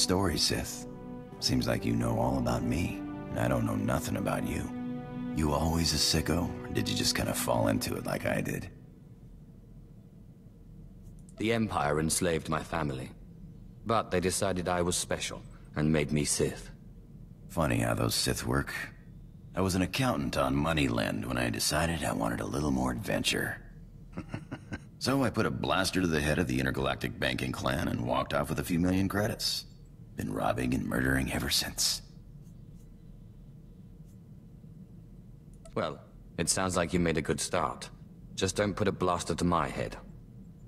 story, Sith. Seems like you know all about me, and I don't know nothing about you. You always a sicko, or did you just kind of fall into it like I did? The Empire enslaved my family, but they decided I was special and made me Sith. Funny how those Sith work. I was an accountant on Moneyland when I decided I wanted a little more adventure. So I put a blaster to the head of the intergalactic banking clan and walked off with a few million credits. Been robbing and murdering ever since. Well, it sounds like you made a good start. Just don't put a blaster to my head.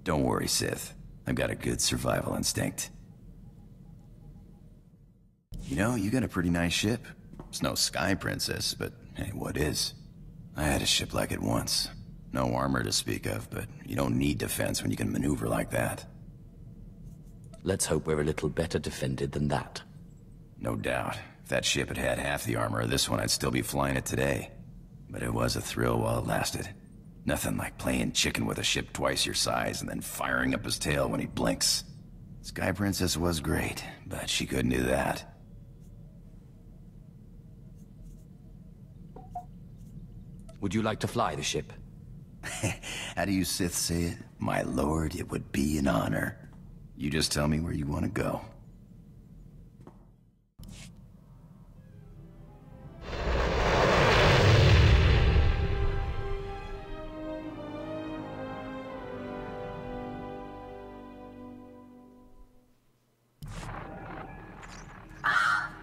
Don't worry, Sith. I've got a good survival instinct. You know, you got a pretty nice ship. It's no Sky Princess, but hey, what is? I had a ship like it once. No armor to speak of, but you don't need defense when you can maneuver like that. Let's hope we're a little better defended than that. No doubt. If that ship had had half the armor of this one, I'd still be flying it today. But it was a thrill while it lasted. Nothing like playing chicken with a ship twice your size and then firing up his tail when he blinks. Sky Princess was great, but she couldn't do that. Would you like to fly the ship? How do you Sith say it? My lord, it would be an honor. You just tell me where you want to go.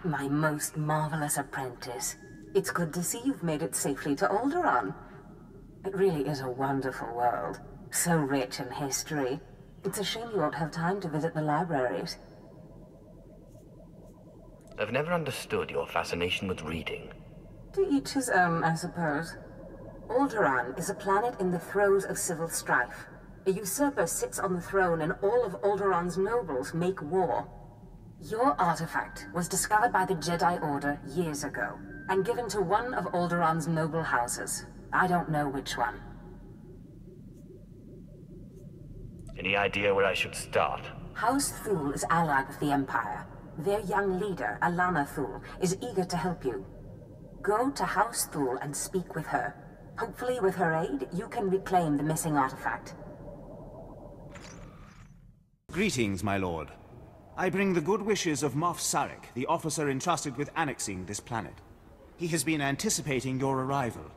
My most marvelous apprentice. It's good to see you've made it safely to Alderaan. It really is a wonderful world. So rich in history. It's a shame you won't have time to visit the libraries. I've never understood your fascination with reading. To each his own, I suppose. Alderaan is a planet in the throes of civil strife. A usurper sits on the throne and all of Alderaan's nobles make war. Your artifact was discovered by the Jedi Order years ago, and given to one of Alderaan's noble houses. I don't know which one. Any idea where I should start? House Thule is allied with the Empire. Their young leader, Alana Thule, is eager to help you. Go to House Thule and speak with her. Hopefully with her aid, you can reclaim the missing artifact. Greetings, my lord. I bring the good wishes of Moff Sarek, the officer entrusted with annexing this planet. He has been anticipating your arrival.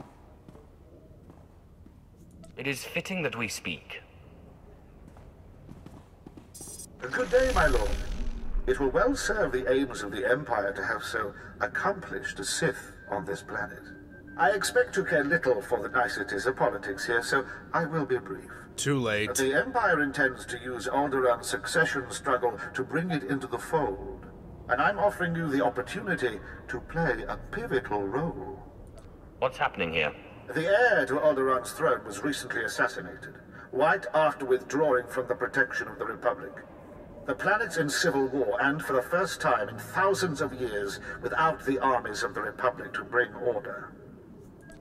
It is fitting that we speak. A good day, my lord. It will well serve the aims of the Empire to have so accomplished a Sith on this planet. I expect to care little for the niceties of politics here, so I will be brief. Too late. The Empire intends to use Alderaan's succession struggle to bring it into the fold, and I'm offering you the opportunity to play a pivotal role. What's happening here? The heir to Alderaan's throne was recently assassinated, right after withdrawing from the protection of the Republic. The planet's in civil war, and for the first time in thousands of years, without the armies of the Republic to bring order.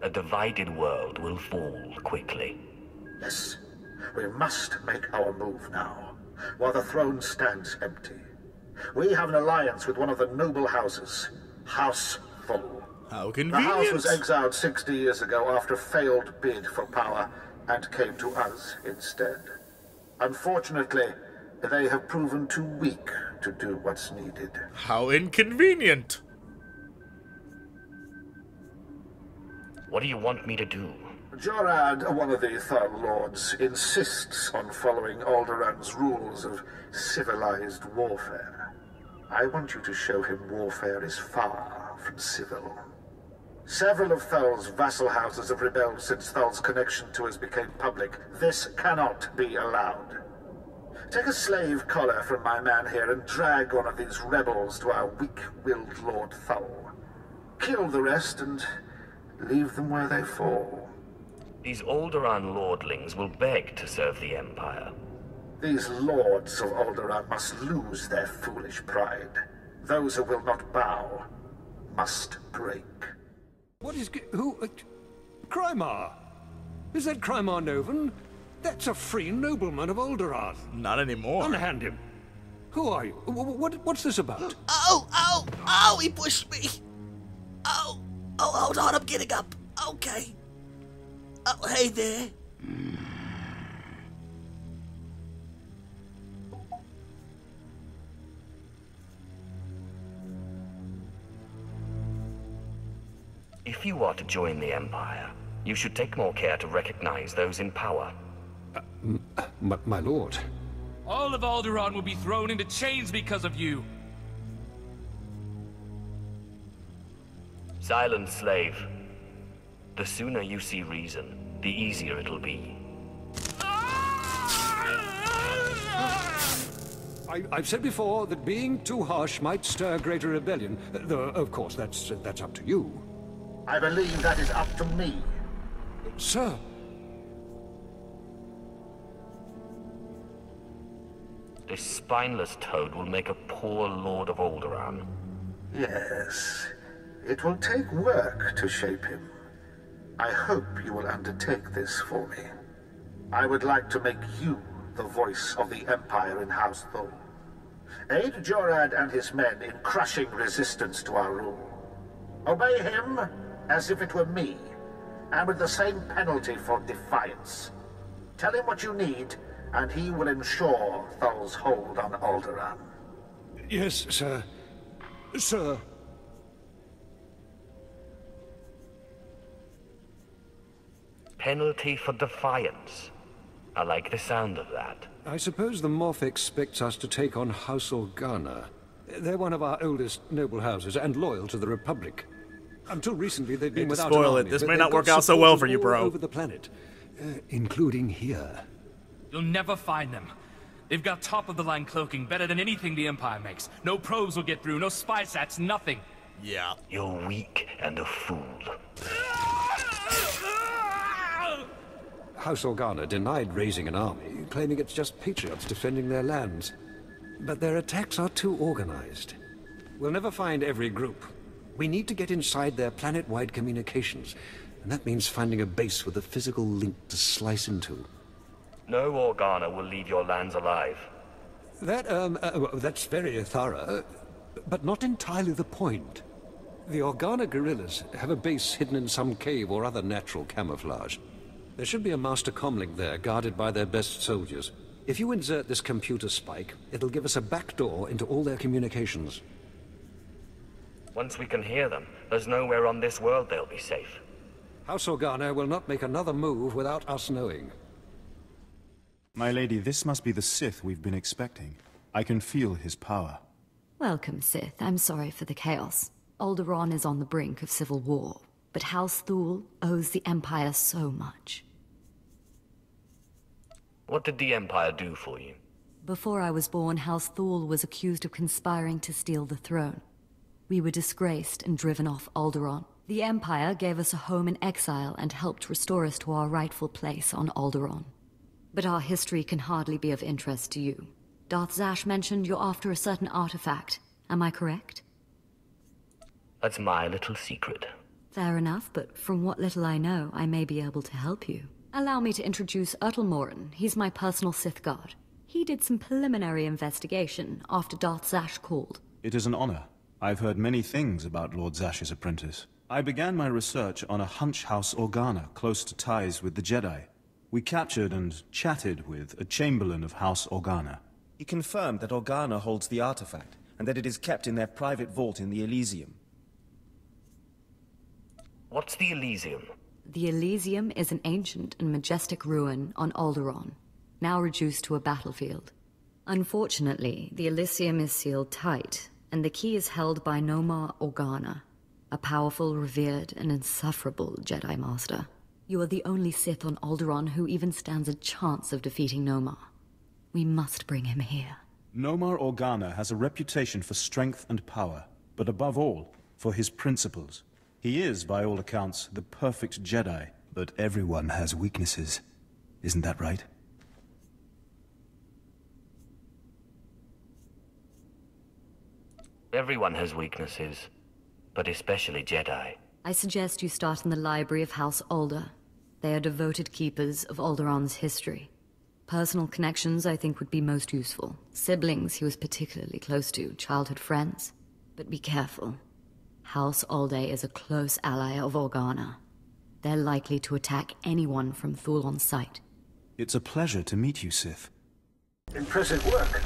A divided world will fall quickly. Yes, we must make our move now, while the throne stands empty. We have an alliance with one of the noble houses, House Thule. How The convenient! house was exiled 60 years ago after a failed bid for power, and came to us instead. Unfortunately, they have proven too weak to do what's needed. How inconvenient! What do you want me to do? Jorad, one of the Thal Lords, insists on following Alderaan's rules of civilized warfare. I want you to show him warfare is far from civil. Several of Thal's vassal houses have rebelled since Thal's connection to us became public. This cannot be allowed. Take a slave collar from my man here and drag one of these rebels to our weak-willed Lord Thal. Kill the rest and leave them where they fall. These Alderaan lordlings will beg to serve the Empire. These lords of Alderaan must lose their foolish pride. Those who will not bow must break. What is... who... Krymar? Is that Krymar Novan? That's a free nobleman of Alderaan. Not anymore. Unhand him. Who are you? What's this about? Oh, he pushed me. Oh, hold on, I'm getting up. Okay. Oh, hey there. If you are to join the Empire, you should take more care to recognize those in power. My lord. All of Alderaan will be thrown into chains because of you. Silent slave. The sooner you see reason, the easier it'll be. I've said before that being too harsh might stir greater rebellion, though, of course, that's up to you. I believe that is up to me. Sir. This spineless toad will make a poor Lord of Alderaan. Yes. It will take work to shape him. I hope you will undertake this for me. I would like to make you the voice of the Empire in House Thul. Aid Jorad and his men in crushing resistance to our rule. Obey him as if it were me, and with the same penalty for defiance. Tell him what you need, and he will ensure Thul's hold on Alderaan. Yes, sir. Sir. Penalty for defiance. I like the sound of that. I suppose the Morph expects us to take on House Organa. They're one of our oldest noble houses and loyal to the Republic. Until recently, they've been without an army, This but may they've not got work out so support well of for you, all bro. over the planet, including here. You'll never find them. They've got top-of-the-line cloaking, better than anything the Empire makes. No probes will get through, no spy sats, nothing. Yeah. You're weak and a fool. House Organa denied raising an army, claiming it's just patriots defending their lands. But their attacks are too organized. We'll never find every group. We need to get inside their planet-wide communications, and that means finding a base with a physical link to slice into. No Organa will leave your lands alive. That's very thorough, but not entirely the point. The Organa guerrillas have a base hidden in some cave or other natural camouflage. There should be a master comlink there, guarded by their best soldiers. If you insert this computer spike, it'll give us a backdoor into all their communications. Once we can hear them, there's nowhere on this world they'll be safe. House Organa will not make another move without us knowing. My lady, this must be the Sith we've been expecting. I can feel his power. Welcome, Sith. I'm sorry for the chaos. Alderaan is on the brink of civil war, but House Thul owes the Empire so much. What did the Empire do for you? Before I was born, House Thul was accused of conspiring to steal the throne. We were disgraced and driven off Alderaan. The Empire gave us a home in exile and helped restore us to our rightful place on Alderaan. But our history can hardly be of interest to you. Darth Zash mentioned you're after a certain artifact. Am I correct? That's my little secret. Fair enough, but from what little I know, I may be able to help you. Allow me to introduce Morin. He's my personal Sith guard. He did some preliminary investigation after Darth Zash called. It is an honor. I've heard many things about Lord Zash's apprentice. I began my research on a hunch House Organa close to ties with the Jedi. We captured and chatted with a Chamberlain of House Organa. He confirmed that Organa holds the artifact, and that it is kept in their private vault in the Elysium. What's the Elysium? The Elysium is an ancient and majestic ruin on Alderaan, now reduced to a battlefield. Unfortunately, the Elysium is sealed tight, and the key is held by Nomar Organa, a powerful, revered, and insufferable Jedi Master. You are the only Sith on Alderaan who even stands a chance of defeating Nomar. We must bring him here. Nomar Organa has a reputation for strength and power, but above all, for his principles. He is, by all accounts, the perfect Jedi, but everyone has weaknesses. Isn't that right? Everyone has weaknesses, but especially Jedi. I suggest you start in the library of House Alder. They are devoted keepers of Alderaan's history. Personal connections, I think, would be most useful. Siblings he was particularly close to, childhood friends. But be careful. House Alday is a close ally of Organa. They're likely to attack anyone from Thule on sight. It's a pleasure to meet you, Sith. Impressive work.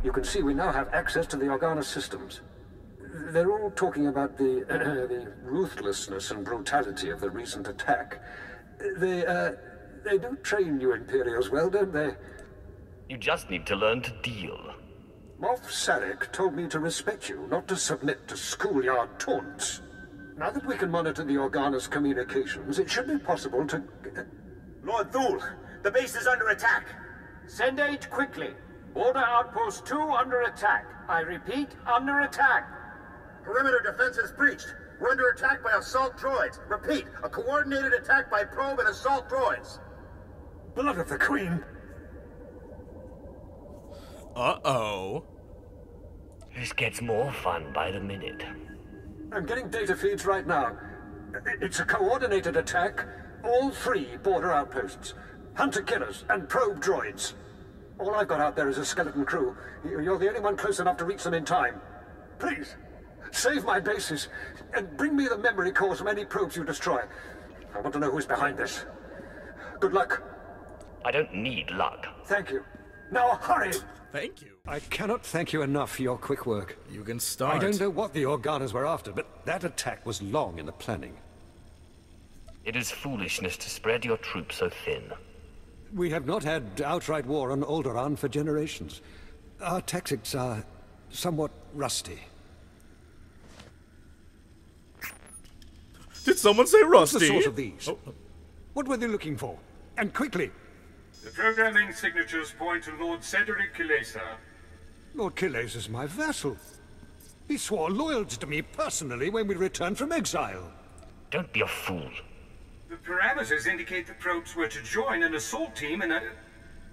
You can see we now have access to the Organa systems. They're all talking about the ruthlessness and brutality of the recent attack. They do train you Imperials well, don't they? You just need to learn to deal. Moff Sarek told me to respect you, not to submit to schoolyard taunts. Now that we can monitor the Organa's communications, it should be possible to... Lord Thule, the base is under attack. Send aid quickly. Order Outpost 2 under attack. I repeat, under attack. Perimeter defenses breached. We're under attack by assault droids. Repeat, a coordinated attack by probe and assault droids. Blood of the Queen! Uh-oh. This gets more fun by the minute. I'm getting data feeds right now. It's a coordinated attack. All 3 border outposts. Hunter-killers and probe droids. All I've got out there is a skeleton crew. You're the only one close enough to reach them in time. Please, save my bases, and bring me the memory cores from any probes you destroy. I want to know who's behind this. Good luck. I don't need luck. Thank you. Now hurry! Thank you. I cannot thank you enough for your quick work. You can start. I don't know what the Organas were after, but that attack was long in the planning. It is foolishness to spread your troops so thin. We have not had outright war on Alderaan for generations. Our tactics are somewhat rusty. Did someone say rusty? What's the source of these? Oh. What were they looking for? And quickly! The programming signatures point to Lord Cedric Kilesa. Lord Kilesa is my vassal. He swore loyalty to me personally when we returned from exile. Don't be a fool. The parameters indicate the probes were to join an assault team in a...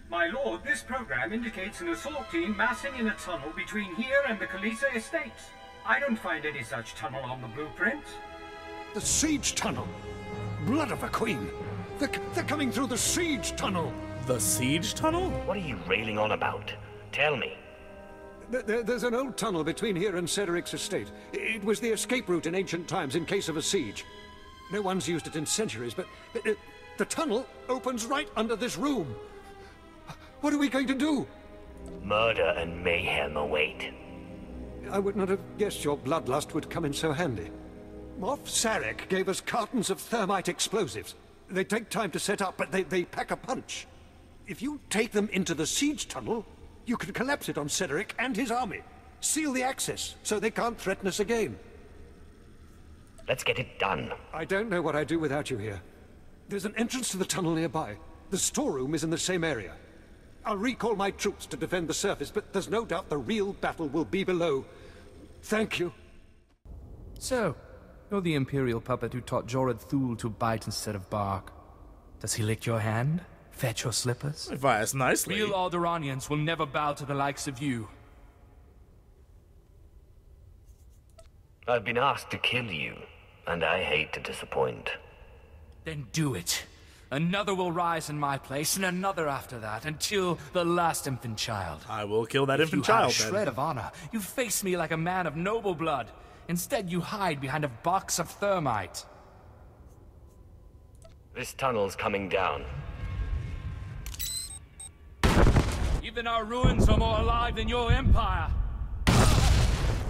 My lord, this program indicates an assault team massing in a tunnel between here and the Kilesa estates. I don't find any such tunnel on the blueprint. The siege tunnel! Blood of a queen! They're coming through the siege tunnel! The siege tunnel? What are you railing on about? Tell me. There's an old tunnel between here and Cedric's estate. It was the escape route in ancient times in case of a siege. No one's used it in centuries, but the tunnel opens right under this room. What are we going to do? Murder and mayhem await. I would not have guessed your bloodlust would come in so handy. Moff Sarek gave us cartons of thermite explosives. They take time to set up, but they pack a punch. If you take them into the siege tunnel, you can collapse it on Cedric and his army. Seal the access, so they can't threaten us again. Let's get it done. I don't know what I'd do without you here. There's an entrance to the tunnel nearby. The storeroom is in the same area. I'll recall my troops to defend the surface, but there's no doubt the real battle will be below. Thank you. So, you're the Imperial puppet who taught Jorad Thule to bite instead of bark. Does he lick your hand? Fetch your slippers? If I ask nicely. Real Alderaanians will never bow to the likes of you. I've been asked to kill you, and I hate to disappoint. Then do it. Another will rise in my place, and another after that, until the last infant child. I will kill that infant If you have child, a shred of honor, you face me like a man of noble blood. Instead, you hide behind a box of thermite. This tunnel's coming down. Even our ruins are more alive than your empire.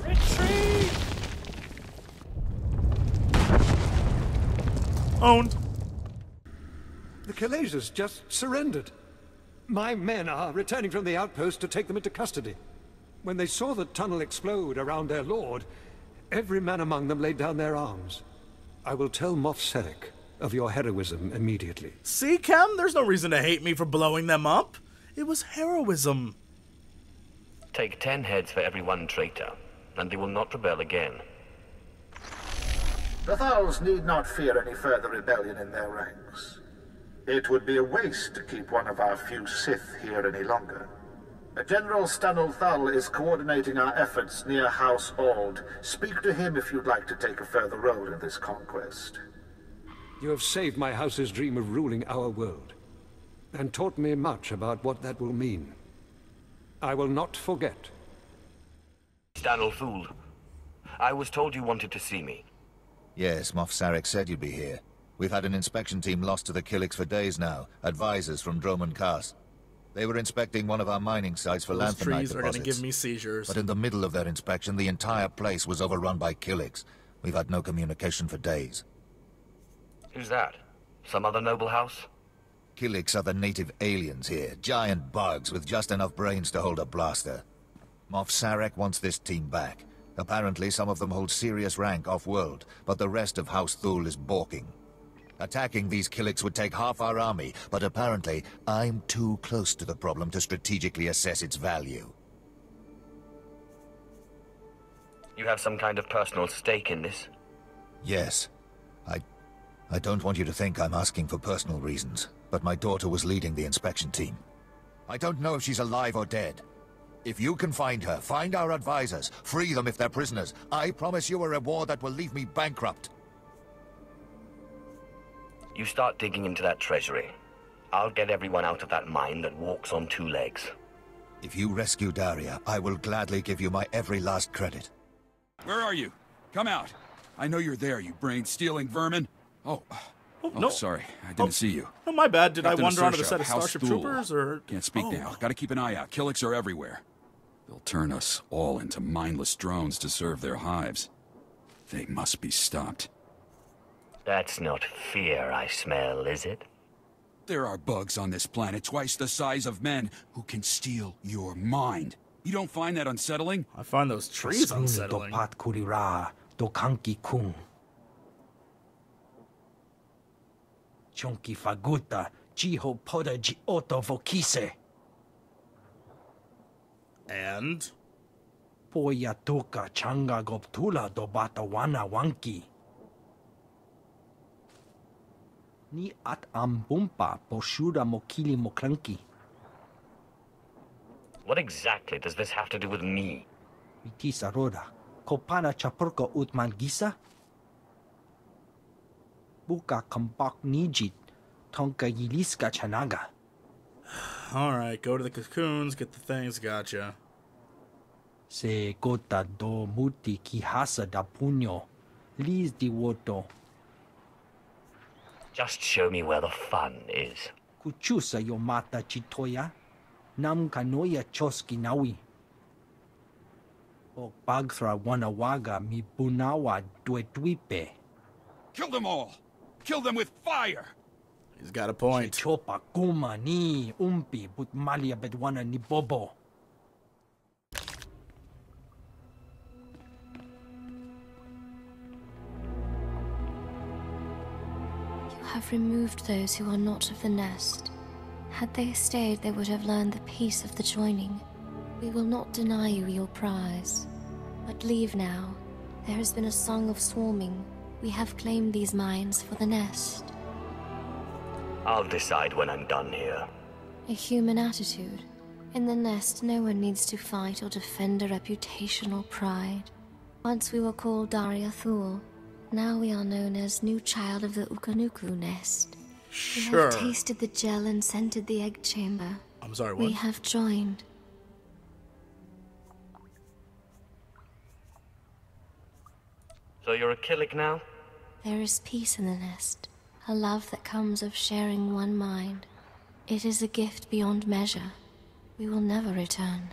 Retreat! Owned. The Kilesas just surrendered. My men are returning from the outpost to take them into custody. When they saw the tunnel explode around their lord, every man among them laid down their arms. I will tell Moff Sarek of your heroism immediately. See, Cam? There's no reason to hate me for blowing them up. It was heroism. Take 10 heads for every one traitor, and they will not rebel again. The Thals need not fear any further rebellion in their ranks. It would be a waste to keep one of our few Sith here any longer. General Stanul Thal is coordinating our efforts near House Ald. Speak to him if you'd like to take a further role in this conquest. You have saved my house's dream of ruling our world. and taught me much about what that will mean. I will not forget. Stanley Thule. I was told you wanted to see me. Yes, Moff Sarek said you'd be here. We've had an inspection team lost to the Killiks for days now, advisors from Droman Khas. They were inspecting one of our mining sites for Those lanthanite trees are deposits. gonna give me seizures. But in the middle of their inspection, the entire place was overrun by Killiks. We've had no communication for days. Who's that? Some other noble house? Killiks are the native aliens here, giant bugs with just enough brains to hold a blaster. Moff Sarek wants this team back. Apparently some of them hold serious rank off-world, but the rest of House Thule is balking. Attacking these Killiks would take half our army, but apparently I'm too close to the problem to strategically assess its value. You have some kind of personal stake in this? Yes. I don't want you to think I'm asking for personal reasons, but my daughter was leading the inspection team. I don't know if she's alive or dead. If you can find her, find our advisors, free them if they're prisoners. I promise you a reward that will leave me bankrupt. You start digging into that treasury. I'll get everyone out of that mine that walks on two legs. If you rescue Daria, I will gladly give you my every last credit. Where are you? Come out. I know you're there, you brain-stealing vermin. Oh, no. Sorry. I didn't see you. Oh, my bad. Did Captain I wander onto the Assertia, set of House Starship Thule. Troopers, or...? Can't speak now. Gotta keep an eye out. Killiks are everywhere. They'll turn us all into mindless drones to serve their hives. They must be stopped. That's not fear I smell, is it? There are bugs on this planet twice the size of men who can steal your mind. You don't find that unsettling? I find those trees unsettling. Chonki faguta, jiho poda ji oto vokise. And? Poya tuka changa goptula do bata wana wanki. Ni at ambumpa poshura mokili moklanki. What exactly does this have to do with me? Mitisa roda, kopana chapurko utman gisa? Buka kambak nijit, tonka yiliska chanaga. Alright, go to the cocoons, get the things, gotcha. Se gota do muti kihasa da puño, lis di woto. Just show me where the fun is. Kuchusa yo mata chitoya, nam kanoya choski nawi. O bagthra wanawaga mi bunawa duetwipe. Kill them all! Kill them with fire! He's got a point. Chopa kuma ni umpi but malia bedwana ni bobo. You have removed those who are not of the nest. Had they stayed, they would have learned the peace of the joining. We will not deny you your prize. But leave now. There has been a song of swarming. We have claimed these mines for the nest. I'll decide when I'm done here. A human attitude. In the nest, no one needs to fight or defend a reputational pride. Once we were called Daria Thule. Now we are known as new child of the Ukanuku nest. We have tasted the gel and scented the egg chamber. I'm sorry, what? We have joined. So you're a Killik now? There is peace in the nest. A love that comes of sharing one mind. It is a gift beyond measure. We will never return.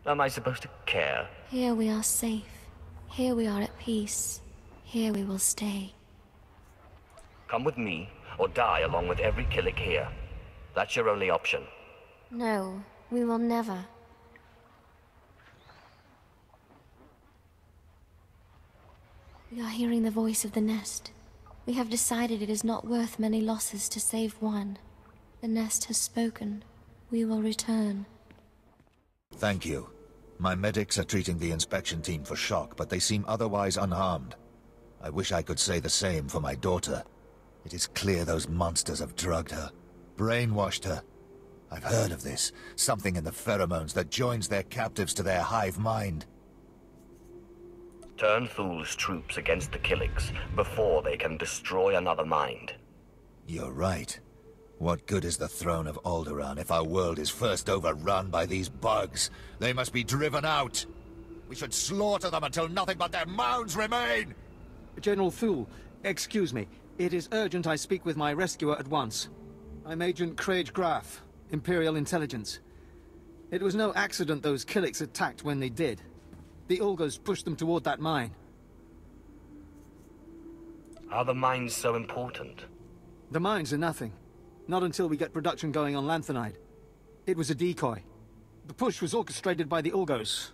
Am I supposed to care? Here we are safe. Here we are at peace. Here we will stay. Come with me, or die along with every Killik here. That's your only option. No, we will never. We are hearing the voice of the nest. We have decided it is not worth many losses to save one. The nest has spoken. We will return. Thank you. My medics are treating the inspection team for shock, but they seem otherwise unharmed. I wish I could say the same for my daughter. It is clear those monsters have drugged her, brainwashed her. I've heard of this, something in the pheromones that joins their captives to their hive mind. Turn Thul's troops against the Killiks before they can destroy another mind. You're right. What good is the throne of Alderaan if our world is first overrun by these bugs? They must be driven out. We should slaughter them until nothing but their mounds remain! General Thul, excuse me. It is urgent I speak with my rescuer at once. I'm Agent Craig Graff, Imperial Intelligence. It was no accident those Killiks attacked when they did. The Ulgos pushed them toward that mine. Are the mines so important? The mines are nothing. Not until we get production going on Lanthanide. It was a decoy. The push was orchestrated by the Ulgos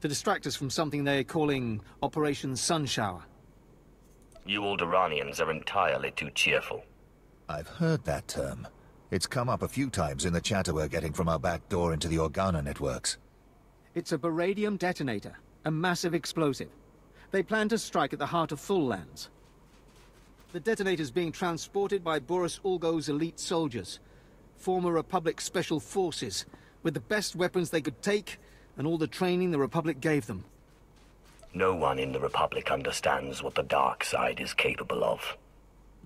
to distract us from something they're calling Operation Sunshower. You Alderaanians are entirely too cheerful. I've heard that term. It's come up a few times in the chatter we're getting from our back door into the Organa networks. It's a baradium detonator, a massive explosive. They plan to strike at the heart of Thul lands. The detonator's being transported by Boris Ulgo's elite soldiers, former Republic Special Forces, with the best weapons they could take and all the training the Republic gave them. No one in the Republic understands what the dark side is capable of.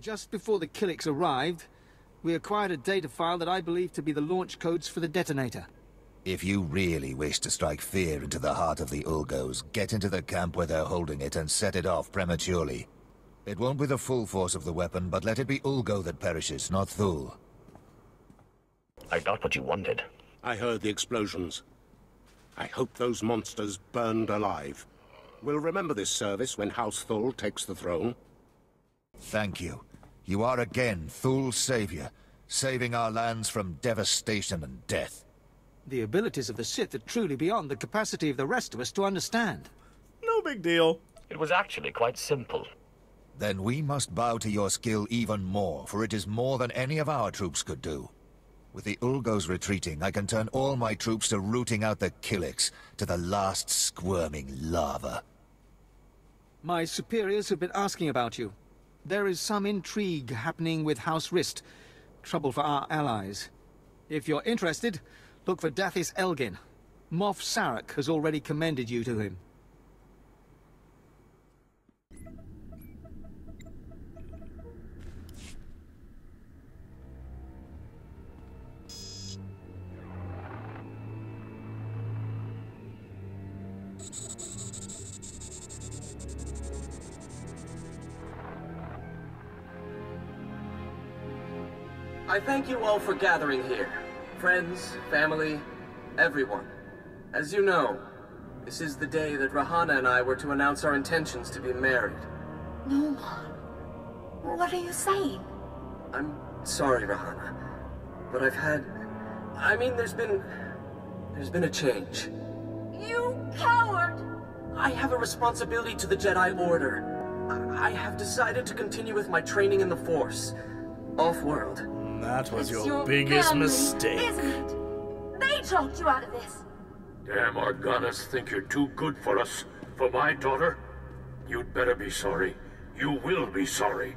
Just before the Killiks arrived, we acquired a data file that I believe to be the launch codes for the detonator. If you really wish to strike fear into the heart of the Ulgos, get into the camp where they're holding it and set it off prematurely. It won't be the full force of the weapon, but let it be Ulgo that perishes, not Thul. I got what you wanted. I heard the explosions. I hope those monsters burned alive. We'll remember this service when House Thul takes the throne. Thank you. You are again Thul's savior, saving our lands from devastation and death. The abilities of the Sith are truly beyond the capacity of the rest of us to understand. No big deal. It was actually quite simple. Then we must bow to your skill even more, for it is more than any of our troops could do. With the Ulgos retreating, I can turn all my troops to rooting out the Killiks, to the last squirming lava. My superiors have been asking about you. There is some intrigue happening with House Rist. Trouble for our allies. If you're interested, look for Dathis Elgin. Moff Sarek has already commended you to him. I thank you all for gathering here. Friends, family, everyone. As you know, this is the day that Rahana and I were to announce our intentions to be married. No, what are you saying? I'm sorry, Rahana, but I've had... there's been a change. You coward! I have a responsibility to the Jedi Order. I have decided to continue with my training in the Force. Off-world. That was It's your biggest family, mistake. Isn't it? They talked you out of this. Damn Organas think you're too good for us. For my daughter? You'd better be sorry. You will be sorry.